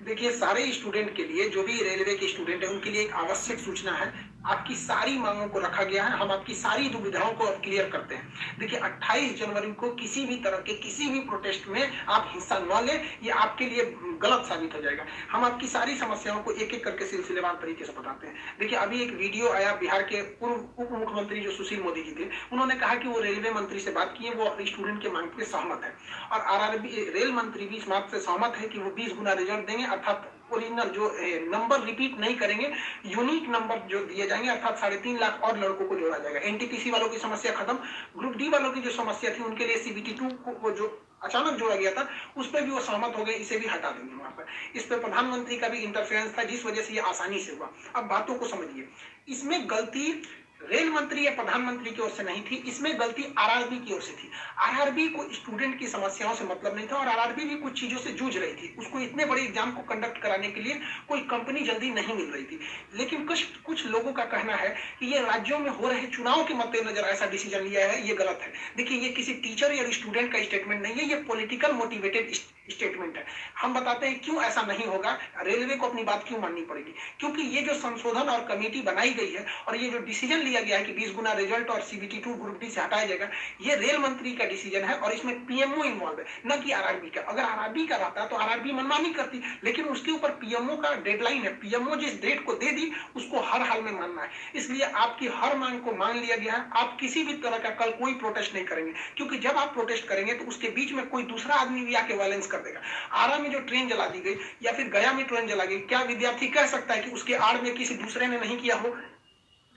देखिए, सारे स्टूडेंट के लिए, जो भी रेलवे के स्टूडेंट है, उनके लिए एक आवश्यक सूचना है। आपकी सारी मांगों को रखा गया है, हम आपकी सारी दुविधाओं को अब क्लियर करते हैं। देखिए, 28 जनवरी को किसी भी तरह के किसी भी प्रोटेस्ट में आप हिस्सा न लें, ये आपके लिए गलत साबित हो जाएगा। हम आपकी सारी समस्याओं को एक एक करके सिलसिलेवार तरीके से बताते हैं। देखिए, अभी एक वीडियो आया, बिहार के पूर्व उप मुख्यमंत्री जो सुशील मोदी जी थे, उन्होंने कहा कि वो रेलवे मंत्री से बात किए, वो स्टूडेंट के मांग पे सहमत है। और आरआरबी रेल मंत्री भी इस बात से सहमत है कि वो 20 गुना रिजल्ट देंगे, अर्थात ओरिजिनल जो नंबर रिपीट नहीं करेंगे, यूनिक नंबर जो दिए जाएंगे, अर्थात 3.5 लाख और लड़कों को जोड़ा जाएगा। एनटीपीसी वालों की समस्या खत्म, ग्रुप डी वालों की जो समस्या थी उनके लिए सीबीटी 2 को जो अचानक जोड़ा गया था, उस पर भी वो सहमत हो गए, इसे भी हटा देंगे वहां पर। इस पर प्रधानमंत्री का भी इंटरफेरेंस था, जिस वजह से ये आसानी से हुआ। अब बातों को समझिए, इसमें गलती रेल मंत्री या प्रधानमंत्री की ओर से नहीं थी, इसमें गलती आरआरबी की ओर से थी। आरआरबी को स्टूडेंट की समस्याओं से मतलब नहीं था, और आरआरबी भी कुछ चीजों से जूझ रही थी। उसको इतने बड़े एग्जाम को कंडक्ट कराने के लिए कोई कंपनी जल्दी नहीं मिल रही थी। लेकिन कुछ लोगों का कहना है कि ये राज्यों में हो रहे चुनाव के मद्देनजर ऐसा डिसीजन लिया है, ये गलत है। देखिए, ये किसी टीचर या स्टूडेंट का स्टेटमेंट नहीं है, ये पॉलिटिकल मोटिवेटेड स्टेटमेंट है। हम बताते हैं क्यों ऐसा नहीं होगा, रेलवे को अपनी बात क्यों माननी पड़ेगी। क्योंकि ये जो संशोधन और कमेटी बनाई गई है, और ये जो डिसीजन लिया गया है कि 20 गुना रिजल्ट और सीबीटी 2 ग्रुप डी से हटाया जाएगा, ये रेल मंत्री का डिसीजन है, और इसमें पीएमओ इन्वॉल्व है, न कि आरआरबी का। अगर आरआरबी का रहता तो आरआरबी मनमानी करती, लेकिन उसके ऊपर पीएमओ का डेडलाइन है। पीएमओ जिस डेट को दे दी, उसको हर हाल में मानना है। इसलिए आपकी हर मांग को मान लिया गया है। आप किसी भी तरह का कल कोई प्रोटेस्ट नहीं करेंगे, क्योंकि जब आप प्रोटेस्ट करेंगे तो उसके बीच में कोई दूसरा आदमी भी आके वायलेंस कर देगा। आरा में जो ट्रेन जला दी गई, या फिर गया में ट्रेन जला गई, क्या विद्यार्थी कह सकता है कि उसके आड़ में किसी दूसरे ने नहीं किया हो?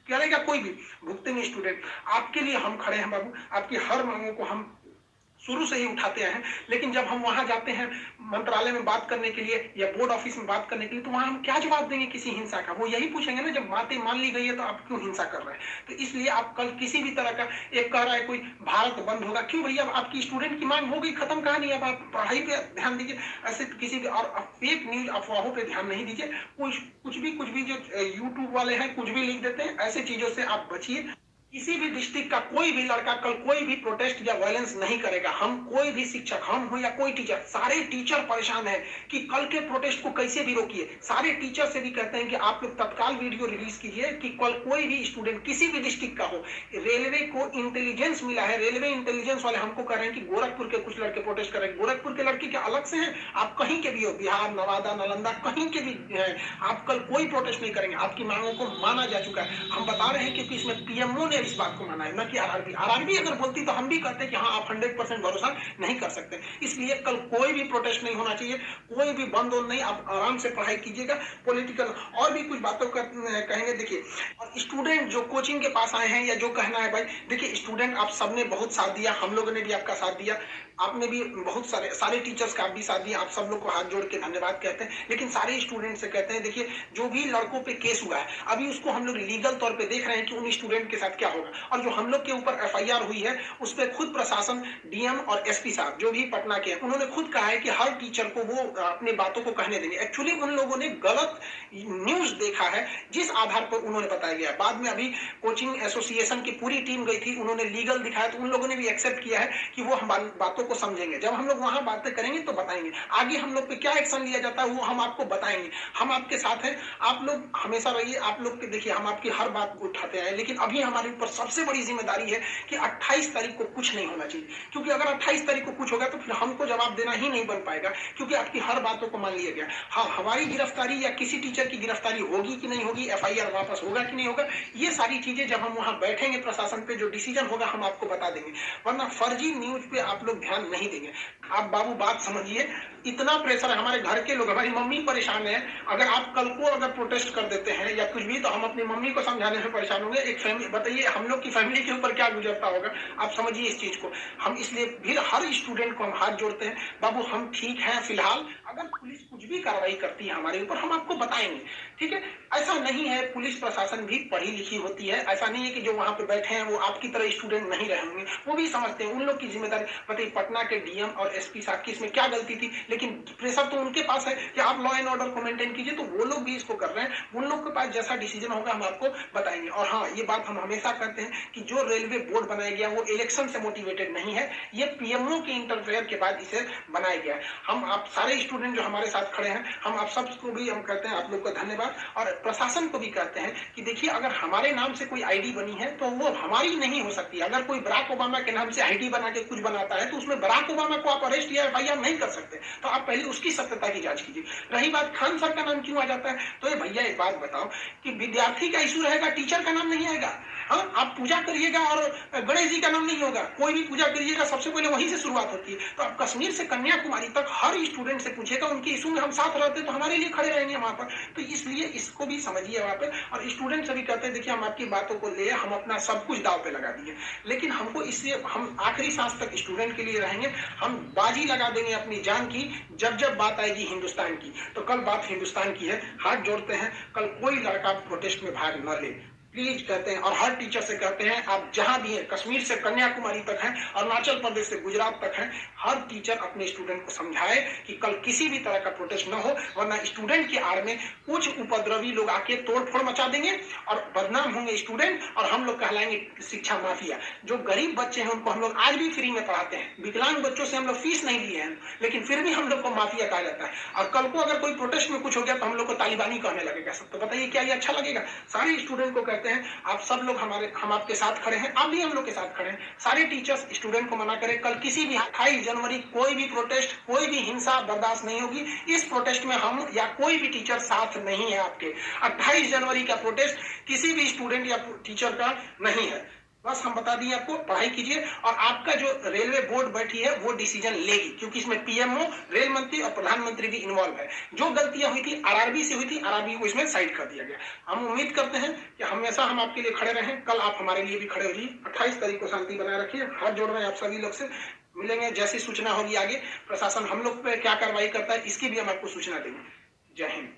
करेगा कोई भी? भुगते नहीं स्टूडेंट। आपके लिए हम खड़े हैं बाबू, आपकी हर मांगों को हम शुरू से ही उठाते हैं। लेकिन जब हम वहां जाते हैं मंत्रालय में बात करने के लिए या बोर्ड ऑफिस में बात करने के लिए, तो वहां हम क्या जवाब देंगे किसी हिंसा का? वो यही पूछेंगे ना, जब बातें मान ली गई है तो आप क्यों हिंसा कर रहे हैं? तो इसलिए आप कल किसी भी तरह का, एक कह रहा है कोई भारत बंद होगा, क्यों भैया? आपकी स्टूडेंट की मांग हो गई, खत्म, कहानी। अब आप पढ़ाई पे ध्यान दीजिए, ऐसे किसी भी और फेक न्यूज अफवाहों पे ध्यान नहीं दीजिए। कुछ भी जो यूट्यूब वाले हैं कुछ भी लिख देते हैं, ऐसे चीजों से आप बचिए। किसी भी डिस्ट्रिक्ट का कोई भी लड़का कल कोई भी प्रोटेस्ट या वायलेंस नहीं करेगा। हम कोई भी शिक्षक, हम हो या कोई टीचर, सारे टीचर परेशान हैं कि कल के प्रोटेस्ट को कैसे भी रोकिए। सारे टीचर से भी कहते हैं कि आप लोग तत्काल वीडियो रिलीज कीजिए कि कल कोई भी स्टूडेंट किसी भी डिस्ट्रिक्ट का हो। रेलवे को इंटेलिजेंस मिला है, रेलवे इंटेलिजेंस वाले हमको कह रहे हैं कि गोरखपुर के कुछ लड़के प्रोटेस्ट कर रहे हैं। गोरखपुर के लड़के क्या अलग से हैं? आप कहीं के भी हो, बिहार, नवादा, नालंदा, कहीं के भी हैं, आप कल कोई प्रोटेस्ट नहीं करेंगे। आपकी मांगों को माना जा चुका है। हम बता रहे हैं क्योंकि इसमें पीएमओ ने इस बात को माना है, ना कि आरआरबी। आरआरबी अगर बोलती तो हम भी कहते कि हाँ, आप 100% भरोसा नहीं कर सकते। इसलिए कल कोई भी प्रोटेस्ट नहीं होना चाहिए, कोई भी बंद नहीं। आप आराम से पढ़ाई कीजिएगा। पॉलिटिकल और भी कुछ बातों का कहेंगे। देखिए, और स्टूडेंट जो कोचिंग के पास आए हैं या जो कहना है भाई, देखिए स्टूडेंट आप सबने बहुत साथ दिया, हम लोगों ने भी आपका साथ दिया, आपने भी बहुत सारे टीचर्स का भी साथ दिया। आप सब लोग को हाथ जोड़ के धन्यवाद कहते हैं। लेकिन सारे स्टूडेंट से कहते हैं, देखिए जो भी लड़कों पे केस हुआ है, अभी उसको हम लोग लीगल तौर पे देख रहे हैं कि उन स्टूडेंट के साथ क्या होगा। और जो हम लोग के ऊपर एफआईआर हुई है, उस पर खुद प्रशासन, डीएम और एसपी साहब जो भी पटना के हैं, उन्होंने खुद कहा है कि हर टीचर को वो अपनी बातों को कहने देंगे। एक्चुअली उन लोगों ने गलत न्यूज देखा है, जिस आधार पर उन्होंने बताया गया। बाद में अभी कोचिंग एसोसिएशन की पूरी टीम गई थी, उन्होंने लीगल दिखाया, तो उन लोगों ने भी एक्सेप्ट किया है कि वो बातों को समझेंगे। जब हम लोग वहां बातें करेंगे तो बताएंगे। आगे हम लोग पे क्या एक्शन लिया जाता है वो हम आपको बताएंगे। हम आपके साथ हैं, आप लोग हमेशा रहिए। आप लोग के देखिए, हम आपकी हर बात को उठाते हैं। लेकिन अभी हमारे ऊपर सबसे बड़ी जिम्मेदारी है कि 28 तारीख को कुछ नहीं होना चाहिए, क्योंकि अगर 28 तारीख को कुछ होगा तो फिर हमको जवाब देना ही नहीं बन पाएगा, क्योंकि आपकी हर बातों को मान लिया गया। हाँ, हमारी गिरफ्तारी या किसी टीचर की गिरफ्तारी होगी कि नहीं होगी, एफआईआर वापस होगा कि नहीं होगा, ये सारी चीजें जब हम वहां बैठेंगे प्रशासन पे, जो डिसीजन होगा हम आपको बता देंगे। वरना फर्जी न्यूज पे आप लोग ध्यान नहीं देंगे। आप बाबू बात समझिए, इतना प्रेशर है। हमारे घर के लोग, हमारी मम्मी परेशान है। अगर आप कल को अगर प्रोटेस्ट कर देते हैं या कुछ भी, तो हम अपनी मम्मी को समझाने में परेशान होंगे। एक फैमिली, बताइए हम लोग की फैमिली के ऊपर क्या गुजरता होगा। आप समझिए इस चीज को। हम इसलिए फिर हर स्टूडेंट को हम हाथ जोड़ते हैं, बाबू हम ठीक हैं फिलहाल। अगर पुलिस कुछ भी कार्रवाई करती है हमारे ऊपर, हम आपको बताएंगे, ठीक है? ऐसा नहीं है, पुलिस प्रशासन भी पढ़ी लिखी होती है। ऐसा नहीं है कि जो वहां पे बैठे हैं वो आपकी तरह स्टूडेंट नहीं रहे होंगे, वो भी समझते हैं। उन लोग की जिम्मेदारी, बताइए पटना के डीएम और एसपी साहब की इसमें क्या गलती थी? लेकिन प्रेशर तो उनके पास है कि आप लॉ एंड ऑर्डर को मेंटेन कीजिए, तो वो लोग भी इसको कर रहे हैं। उन लोग के पास जैसा डिसीजन होगा हम आपको बताएंगे। और हाँ, ये बात हम हमेशा करते हैं कि जो रेलवे बोर्ड बनाया गया वो इलेक्शन से मोटिवेटेड नहीं है, ये पीएमओ के इंटरफेयर के बाद इसे बनाया गया है। हम आप सारे स्टूडेंट जो हमारे साथ खड़े खड़े हैं। हम आप सबको भी हम कहते हैं आप लोग का धन्यवाद, और प्रशासन को भी कहते हैं कि देखिए अगर हमारे नाम से कोई आईडी बनी है तो वो हमारी नहीं हो सकती। अगर कोई बराक ओबामा के नाम से आईडी बना के कुछ बनाता है तो उसमें बराक ओबामा को आप अरेस्ट या एफआईआर नहीं कर सकते। तो आप पहले उसकी सत्यता की जांच कीजिए। रही बात खान सर का नाम क्यों आ जाता है, तो ये भैया एक बात बताओ कि विद्यार्थी का इशू रहेगा, टीचर का नाम नहीं आएगा। हाँ, आप पूजा करिएगा और गणेश जी का नाम नहीं होगा। कोई भी पूजा करिएगा सबसे पहले वहीं से शुरुआत होती है। तो आप कश्मीर से कन्याकुमारी तक हर स्टूडेंट से पूछेगा, उनके इशू में हम साथ रहते तो हमारे लिए खड़े रहेंगे वहां पर। तो इसलिए इसको भी समझिए वहां पे। और स्टूडेंट से भी कहते हैं देखिए हम आपकी बातों को ले, हम अपना सब कुछ दाव पे लगा दिए, लेकिन हमको इसलिए हम आखिरी सांस तक स्टूडेंट के लिए रहेंगे। हम बाजी लगा देंगे अपनी जान की जब जब बात आएगी हिंदुस्तान की। तो कल बात हिंदुस्तान की है, हाथ जोड़ते हैं, कल कोई लड़का प्रोटेस्ट में भाग न ले प्लीज कहते हैं। और हर टीचर से कहते हैं आप जहां भी हैं, कश्मीर से कन्याकुमारी तक हैं, अरुणाचल प्रदेश से गुजरात तक हैं, हर टीचर अपने स्टूडेंट को समझाए कि कल किसी भी तरह का प्रोटेस्ट न हो, वरना स्टूडेंट की आड़ में कुछ उपद्रवी लोग आके तोड़फोड़ मचा देंगे और बदनाम होंगे स्टूडेंट, और हम लोग कहलाएंगे शिक्षा माफिया। जो गरीब बच्चे हैं उनको हम लोग आज भी फ्री में पढ़ाते हैं, विकलांग बच्चों से हम लोग फीस नहीं लिए हैं, लेकिन फिर भी हम लोग को माफिया कहा जाता है। और कल को अगर कोई प्रोटेस्ट में कुछ हो गया तो हम लोग को तालिबानी कहने लगेगा सब। तो बताइए क्या ये अच्छा लगेगा? सारे स्टूडेंट को कहते हैं आप सब लोग हम आपके साथ खड़े हैं, आप भी हम लोग के साथ खड़े हैं। सारे टीचर्स स्टूडेंट को मना करें, कल किसी भी 28 जनवरी कोई भी प्रोटेस्ट, कोई भी हिंसा बर्दाश्त नहीं होगी। इस प्रोटेस्ट में हम या कोई भी टीचर साथ नहीं है आपके। 28 जनवरी का प्रोटेस्ट किसी भी स्टूडेंट या टीचर का नहीं है। बस हम बता दिए आपको, पढ़ाई कीजिए। और आपका जो रेलवे बोर्ड बैठी है वो डिसीजन लेगी, क्योंकि इसमें पीएमओ, रेल मंत्री और प्रधानमंत्री भी इन्वॉल्व है। जो गलतियां हुई थी आरआरबी से हुई थी, आरआरबी को इसमें साइड कर दिया गया। हम उम्मीद करते हैं कि हमेशा हम आपके लिए खड़े रहें, कल आप हमारे लिए भी खड़े हो जाइए। 28 तारीख को शांति बनाए रखिए। हाथ जोड़ रहे हैं आप सभी लोग से, मिलेंगे जैसी सूचना होगी आगे। प्रशासन हम लोग पे क्या कार्रवाई करता है इसकी भी हम आपको सूचना देंगे। जय हिंद।